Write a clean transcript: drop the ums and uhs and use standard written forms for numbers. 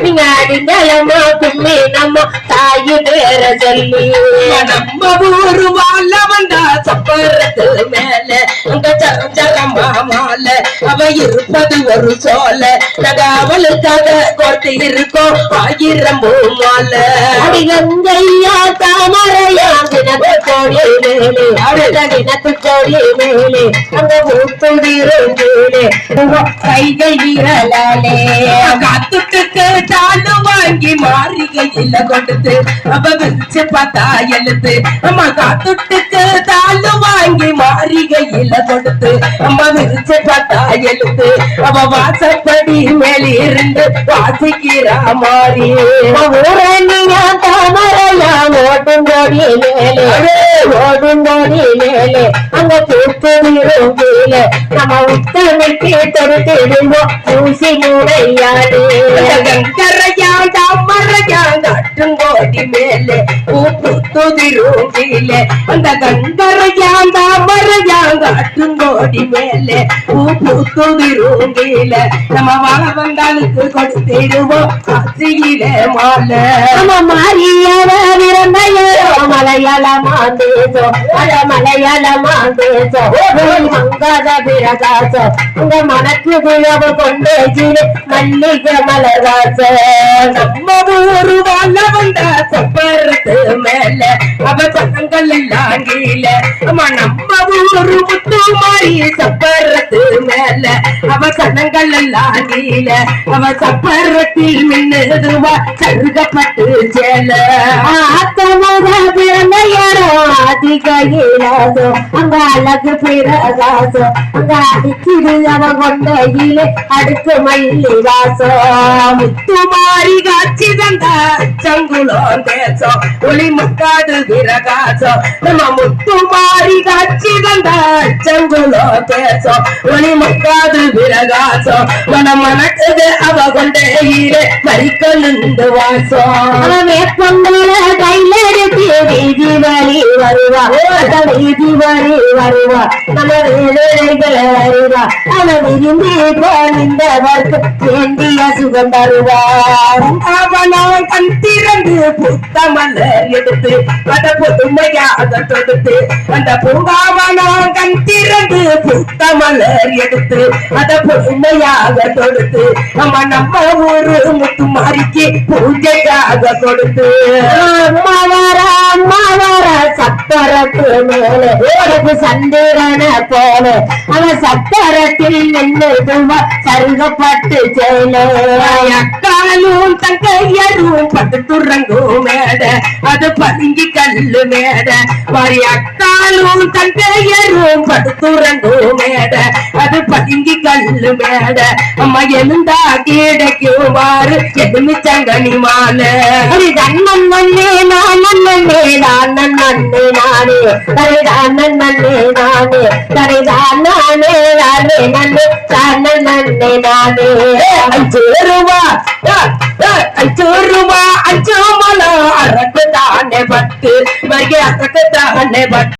நீங்க அடிங்களமா கும்மி நம்ம தாயு பேர சொல்லி நம்ம ஊரு வாழ வந்தா சப்பரத்து மேல அங்க சரஞ்சரமா மால அவ இருப்பது ஒரு சோல நாங்க அவளுக்காக கோர்த்து இருக்கோம் 1000 பூமால அடிகங்கையா தாமரையா தினத்து கோடி மேலே அடுத்த தினத்து கோடி மேலே அந்த மூத்துதிரும் மேலே கைகள் விரலாலே காத்துட்டுக்கு தானு வாங்கி மாறிகையில கொடுத்து அவ விரிச்சு பார்த்தா எழுத்து அம்மா காத்துட்டுக்கு தானு வாங்கி மாறிகையில கொடுத்து அம்மா விரிச்சு பார்த்தா எழுத்து அவ வாசப்படி மேலிருந்து வாசிக்கிறா மாறி ஊரணியா தாமரையா ஓடும் கோடி மேலே ஓடும் கோடி மேலே அங்க பூத்துதிரும் மேலே நம்ம உத்தமைக்கு தொடுத்திடுவோம் ஊசி மூடையாடு கங்கரையா தாமரையா காட்டுங்கோடி மேலே பூத்துதிரும் கீழே அந்த கங்கரையா தாமரையா காட்டுங்கோடி மேலே பூத்துதிரும் கீழே நம்ம வாழ வந்தாளுக்கு கொடுத்திடுவோம் காசியில மாலை நம்ம மாறியவ விரந்தையோ மலையாளமா தேசோ அட மலையாளமா தேசோ மங்காத பிரகாசோ உங்க மனக்கு விழவு கொண்டு மல்லிகை மலராச நம்ம ஊரு வாழ வந்த சப்பரத்து மேல அவ சங்கங்கள் எல்லாம் கீழே நம்ம ஊரு முத்து மாறி சப்பரத்து மேல அவ சனங்கள் எல்லாம் கீழே அவ சப்பரத்தில் மின்னுதுவா சருகப்பட்டு சேல ஆத்தமத பிறந்தையரோ அதிகையிலாசோ அங்க அழகு பிரகாசோ அங்க அடிச்சிடு அவ கொண்டையிலே அடுத்து மல்லி வாசோ முத்துமாரி காட்சி தந்த சங்குளம் தேசம் ஒளி முக்காடு பிரகாசம் நம்ம முத்துமாரி காட்சி தந்த சங்குளம் தேசம் ஒளி முக்காடு பிரகாசம் மனம் மனக்குது அவ கொண்டையிலே மறிக்கொண்டு வாசம் வேப்பங்கள கையில எடுத்து வீதி வழி வருவா வீதி வழி வருவா நம்ம வேலைகள் வருவா அவ விரும்பி இந்த வர்க்கு வேண்டிய சுகம் தருவா அவனான் கண் திறந்து புத்த மலர் எடுத்து அத புதுமையாக தொடுத்து அந்த பூங்காவனான் கண் திறந்து புத்த மலர் எடுத்து அத புதுமையாக தொடுத்து நம்ம ஊரு முத்துமாரிக்கு பூஜைக்காக கொடுத்து அம்மா வர சப்பரத்து மேலே உனக்கு சந்திரன போல அவன் சப்பரத்தில் நின்றுவா சருகப்பட்டு சேலே அக்காலும் தங்கையரும் பட்டு துறங்கும் மேட அது பதுங்கி கல்லு மேட மாறி அக்காலும் தங்கையரும் பட்டு துறங்கும் மேட அது பதுங்கி கல்லு மேட அம்மா எழுந்தா கிடைக்கும் மாறு எதுமிச்சங்கனி மாலை தன்னன் நன்னே நான் நன்னே நான் நன்னே நானே தரைதான் நன்னே நானே தரைதான் நானே நானே நன்னே தான் நன்னே நானே 5 ரூபா 5 ரூபா 5 மலம் அரக்கு தானே பட்டு மரியாதை அரக்கு தானே பட்டு